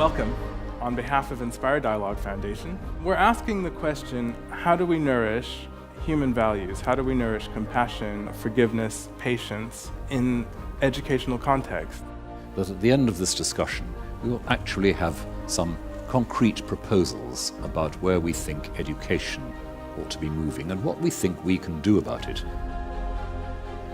Welcome. On behalf of Inspire Dialogue Foundation, we're asking the question, how do we nourish human values? How do we nourish compassion, forgiveness, patience in educational context? But at the end of this discussion, we will actually have some concrete proposals about where we think education ought to be moving and what we think we can do about it.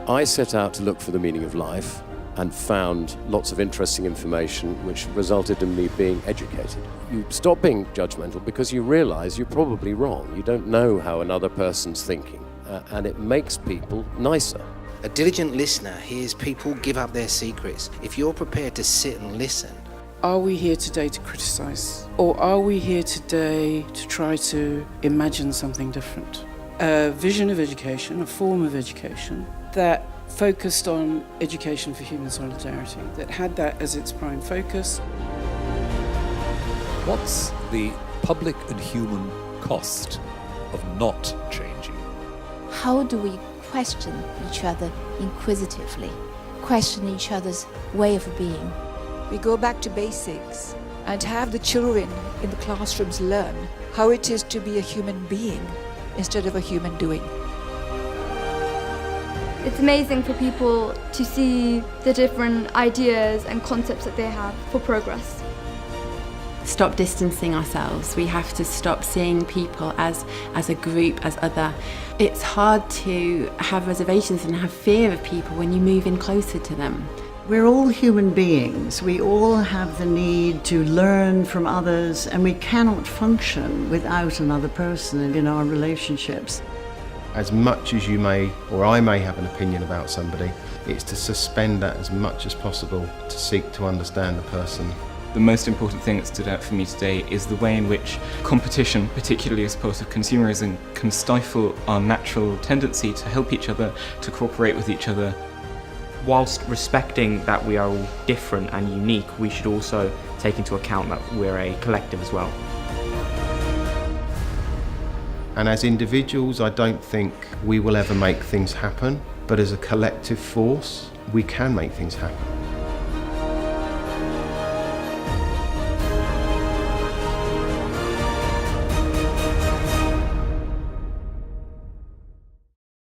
I set out to look for the meaning of life and found lots of interesting information which resulted in me being educated. You stop being judgmental because you realize you're probably wrong. You don't know how another person's thinking, and it makes people nicer. A diligent listener hears people give up their secrets. If you're prepared to sit and listen. Are we here today to criticize? Or are we here today to try to imagine something different? A vision of education, a form of education that focused on education for human solidarity, that had that as its prime focus. What's the public and human cost of not changing? How do we question each other inquisitively, question each other's way of being? We go back to basics and have the children in the classrooms learn how it is to be a human being instead of a human doing. It's amazing for people to see the different ideas and concepts that they have for progress. Stop distancing ourselves. We have to stop seeing people as a group, as other. It's hard to have reservations and have fear of people when you move in closer to them. We're all human beings. We all have the need to learn from others, and we cannot function without another person in our relationships. As much as you may, or I may have an opinion about somebody, it's to suspend that as much as possible, to seek to understand the person. The most important thing that stood out for me today is the way in which competition, particularly as part of consumerism, can stifle our natural tendency to help each other, to cooperate with each other. Whilst respecting that we are all different and unique, we should also take into account that we're a collective as well. And as individuals, I don't think we will ever make things happen, but as a collective force, we can make things happen.